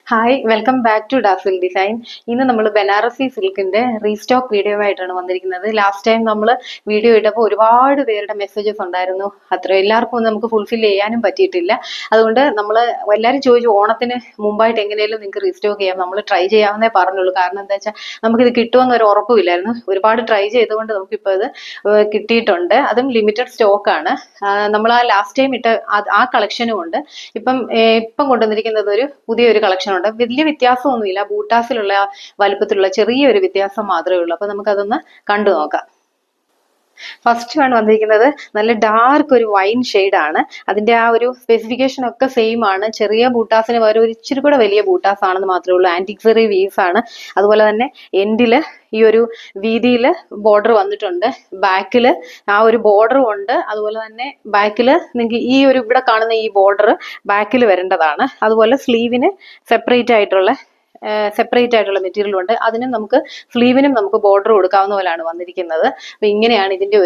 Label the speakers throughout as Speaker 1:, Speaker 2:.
Speaker 1: Hi welcome back to ഡാഫിൽ design. ഇന്ന് നമ്മൾ ബനാറസി സിൽക്കിന്റെ റീസ്റ്റോക്ക് വീഡിയോ ആയിട്ടാണ് വന്നിരിക്കുന്നത്. ലാസ്റ്റ് ടൈം നമ്മൾ വീഡിയോ ഇട്ടപ്പോൾ ഒരുപാട് പേരുടെ മെസ്സേജസ് ഉണ്ടായിരുന്നു. അത്ര എല്ലാവർക്കും ഒന്നും നമുക്ക് ഫുൾഫിൽ ചെയ്യാനും പറ്റിയിട്ടില്ല. അതുകൊണ്ട് നമ്മൾ എല്ലാവരും ചോദിച്ചു ഓണത്തിന് മുമ്പായിട്ട് എങ്ങനെയും നിങ്ങൾക്ക് റീസ്റ്റോക്ക് ചെയ്യാം. നമ്മൾ ട്രൈ ചെയ്യാമെന്നേ പറഞ്ഞുള്ളൂ. കാരണം എന്താ വെച്ചാൽ നമുക്കിത് കിട്ടുമെന്ന് ഒരു ഉറപ്പുമില്ലായിരുന്നു. ഒരുപാട് ട്രൈ ചെയ്തുകൊണ്ട് നമുക്കിപ്പോൾ ഇത് കിട്ടിയിട്ടുണ്ട്. അതും ലിമിറ്റഡ് സ്റ്റോക്ക് ആണ്. നമ്മൾ ആ ലാസ്റ്റ് ടൈം ഇട്ട ആ കളക്ഷനും ഉണ്ട്. ഇപ്പം കൊണ്ടുവന്നിരിക്കുന്നത് ഒരു പുതിയൊരു കളക്ഷൻ ഉണ്ട്. വലിയ വ്യത്യാസമൊന്നുമില്ല. ബൂട്ടാസിലുള്ള വലുപ്പത്തിലുള്ള ചെറിയൊരു വ്യത്യാസം മാത്രമേ ഉള്ളൂ. അപ്പൊ നമുക്കതൊന്ന് കണ്ടു നോക്കാം. ഫസ്റ്റ് വൺ വന്നിരിക്കുന്നത് നല്ല ഡാർക്ക് ഒരു വൈൻ ആണ്. അതിന്റെ ആ ഒരു സ്പെസിഫിക്കേഷൻ ഒക്കെ സെയിം ആണ്. ചെറിയ ബൂട്ടാസിന് പകരം ഒരു ഇച്ചിരി കൂടെ വലിയ ബൂട്ടാസ് ആണെന്ന് മാത്രമേ ഉള്ളൂ. ആന്റിക്സറി വീവ്സ് ആണ്. അതുപോലെ തന്നെ എൻഡില് ഈ ഒരു വീതിയില് ബോർഡർ വന്നിട്ടുണ്ട്. ബാക്കില് ആ ഒരു ബോർഡറും ഉണ്ട്. അതുപോലെ തന്നെ ബാക്കില് നിങ്ങൾക്ക് ഈ ഒരു ഇവിടെ കാണുന്ന ഈ ബോർഡർ ബാക്കിൽ വരേണ്ടതാണ്. അതുപോലെ സ്ലീവിന് സെപ്പറേറ്റ് ആയിട്ടുള്ള മെറ്റീരിയൽ ഉണ്ട്. അതിനും നമുക്ക് സ്ലീവിനും നമുക്ക് ബോർഡർ കൊടുക്കാവുന്ന പോലെയാണ് വന്നിരിക്കുന്നത്. അപ്പൊ ഇങ്ങനെയാണ് ഇതിന്റെ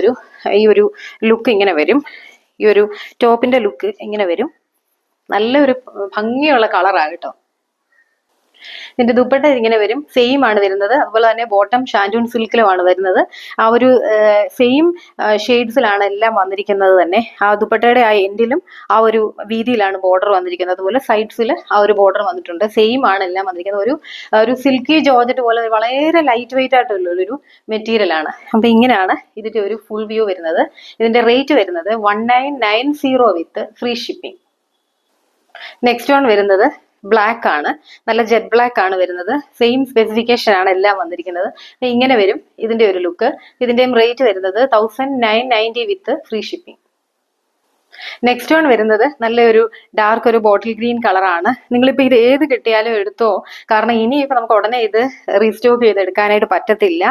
Speaker 1: ഈ ഒരു ലുക്ക് ഇങ്ങനെ വരും. ഈ ഒരു ടോപ്പിന്റെ ലുക്ക് ഇങ്ങനെ വരും. നല്ലൊരു ഭംഗിയുള്ള കളറാണ് കേട്ടോ. ഇതിന്റെ ദുപ്പട്ട ഇങ്ങനെ വരും. സെയിം ആണ് വരുന്നത്. അതുപോലെ തന്നെ ബോട്ടം ഷാൻറ്റൂൺ സിൽക്കിലുമാണ് വരുന്നത്. ആ ഒരു സെയിം ഷെയ്ഡ്സിലാണ് എല്ലാം വന്നിരിക്കുന്നത് തന്നെ. ആ ദുപ്പട്ടയുടെ ആ എൻഡിലും ആ ഒരു വീതിയിലാണ് ബോർഡർ വന്നിരിക്കുന്നത്. അതുപോലെ സൈഡ്സിൽ ആ ഒരു ബോർഡർ വന്നിട്ടുണ്ട്. സെയിം ആണ് എല്ലാം വന്നിരിക്കുന്നത്. ഒരു സിൽക്കി ജോർജറ്റ് പോലെ വളരെ ലൈറ്റ് വെയിറ്റ് ആയിട്ടുള്ള ഒരു മെറ്റീരിയൽ ആണ്. അപ്പൊ ഇങ്ങനെയാണ് ഇതിന്റെ ഒരു ഫുൾ വ്യൂ വരുന്നത്. ഇതിന്റെ റേറ്റ് വരുന്നത് 1990 വിത്ത് ഫ്രീ ഷിപ്പിംഗ്. നെക്സ്റ്റ് വൺ വരുന്നത് ബ്ലാക്ക് ആണ്. നല്ല ജെറ്റ് ബ്ലാക്ക് ആണ് വരുന്നത്. സെയിം സ്പെസിഫിക്കേഷൻ ആണ് എല്ലാം വന്നിരിക്കുന്നത്. ഇങ്ങനെ വരും ഇതിന്റെ ഒരു ലുക്ക്. ഇതിന്റെയും റേറ്റ് വരുന്നത് 1990 വിത്ത് ഫ്രീ ഷിപ്പിംഗ്. നെക്സ്റ്റ് വൺ വരുന്നത് നല്ലൊരു ഡാർക്ക് ഒരു ബോട്ടിൽ ഗ്രീൻ കളറാണ്. നിങ്ങളിപ്പോൾ ഇത് ഏത് കിട്ടിയാലും എടുത്തോ. കാരണം ഇനിയിപ്പോൾ നമുക്ക് ഉടനെ ഇത് റീസ്റ്റോക്ക് ചെയ്ത് എടുക്കാനായിട്ട് പറ്റത്തില്ല.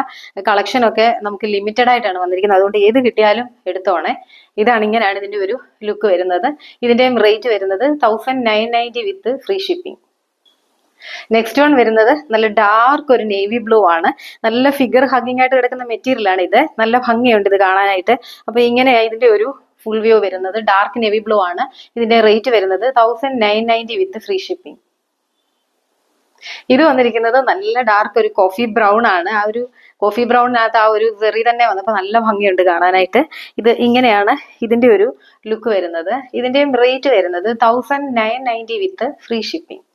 Speaker 1: കളക്ഷൻ ഒക്കെ നമുക്ക് ലിമിറ്റഡ് ആയിട്ടാണ് വന്നിരിക്കുന്നത്. അതുകൊണ്ട് ഏത് കിട്ടിയാലും എടുത്തോണേ. ഇങ്ങനെയാണ് ഇതിന്റെ ഒരു ലുക്ക് വരുന്നത്. ഇതിന്റെയും റേറ്റ് വരുന്നത് 1990 വിത്ത് ഫ്രീ ഷിപ്പിംഗ്. നെക്സ്റ്റ് വൺ വരുന്നത് നല്ല ഡാർക്ക് ഒരു നേവി ബ്ലൂ ആണ്. നല്ല ഫിഗർ ഹഗ്ഗിംഗ് ആയിട്ട് കിടക്കുന്ന മെറ്റീരിയൽ ആണ് ഇത്. നല്ല ഭംഗിയുണ്ട് ഇത് കാണാനായിട്ട്. അപ്പൊ ഇങ്ങനെയാണ് ഇതിന്റെ ഒരു ഫുൾ വ്യൂ വരുന്നത്. ഡാർക്ക് നേവി ബ്ലൂ ആണ്. ഇതിന്റെ റേറ്റ് വരുന്നത് 1990 വിത്ത് ഫ്രീ ഷിപ്പിംഗ്. ഇത് വന്നിരിക്കുന്നത് നല്ല ഡാർക്ക് ഒരു കോഫി ബ്രൗൺ ആണ്. ആ ഒരു കോഫി ബ്രൗണിനകത്ത് ആ ഒരു വെറി തന്നെ വന്നപ്പോൾ നല്ല ഭംഗിയുണ്ട് കാണാനായിട്ട്. ഇങ്ങനെയാണ് ഇതിന്റെ ഒരു ലുക്ക് വരുന്നത്. ഇതിന്റെയും റേറ്റ് വരുന്നത് 1990 വിത്ത് ഫ്രീ ഷിപ്പിംഗ്.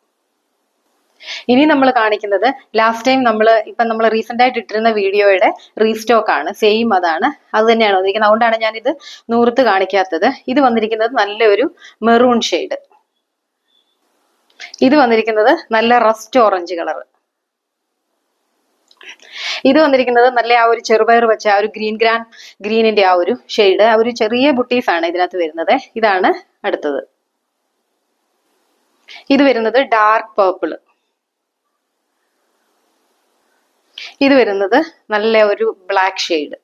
Speaker 1: ഇനി നമ്മൾ കാണിക്കുന്നത് ലാസ്റ്റ് ടൈം നമ്മൾ റീസെന്റ് ആയിട്ട് ഇട്ടിരുന്ന വീഡിയോയുടെ റീസ്റ്റോക്ക് ആണ്. സെയിം അതാണ്. അത് തന്നെയാണ് വന്നിരിക്കുന്നത്. അതുകൊണ്ടാണ് ഞാൻ ഇത് നൂറത്ത് കാണിക്കാത്തത്. ഇത് വന്നിരിക്കുന്നത് നല്ലൊരു മെറൂൺ ഷെയ്ഡ്. ഇത് വന്നിരിക്കുന്നത് നല്ല റസ്റ്റ് ഓറഞ്ച് കളർ. ഇത് വന്നിരിക്കുന്നത് നല്ല ആ ഒരു ചെറുപയർ വെച്ച ആ ഒരു ഗ്രീനിന്റെ ആ ഒരു ഷെയ്ഡ്. ആ ഒരു ചെറിയ ബുട്ടീസ് ആണ് ഇതിനകത്ത് വരുന്നത്. ഇതാണ് അടുത്തത്. ഇത് വരുന്നത് ഡാർക്ക് പേർപ്പിൾ. ഇത് വരുന്നത് നല്ല ഒരു ബ്ലാക്ക് ഷെയ്ഡ്.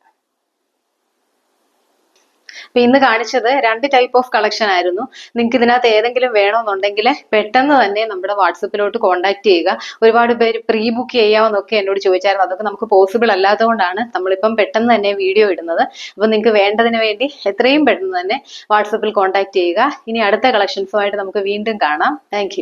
Speaker 1: അപ്പൊ ഇന്ന് കാണിച്ചത് 2 ടൈപ്പ് ഓഫ് കളക്ഷൻ ആയിരുന്നു. നിങ്ങൾക്ക് ഇതിനകത്ത് ഏതെങ്കിലും വേണമെന്നുണ്ടെങ്കിൽ പെട്ടെന്ന് തന്നെ നമ്മുടെ വാട്സപ്പിലോട്ട് കോൺടാക്ട് ചെയ്യുക. ഒരുപാട് പേര് പ്രീ ബുക്ക് ചെയ്യാമെന്നൊക്കെ എന്നോട് ചോദിച്ചായിരുന്നു. അതൊക്കെ നമുക്ക് പോസിബിൾ അല്ലാത്തതുകൊണ്ടാണ് നമ്മളിപ്പം പെട്ടെന്ന് തന്നെ വീഡിയോ ഇടുന്നത്. അപ്പൊ നിങ്ങൾക്ക് വേണ്ടതിന് വേണ്ടി എത്രയും പെട്ടെന്ന് തന്നെ വാട്സപ്പിൽ കോൺടാക്ട് ചെയ്യുക. ഇനി അടുത്ത കളക്ഷൻസുമായിട്ട് നമുക്ക് വീണ്ടും കാണാം. താങ്ക്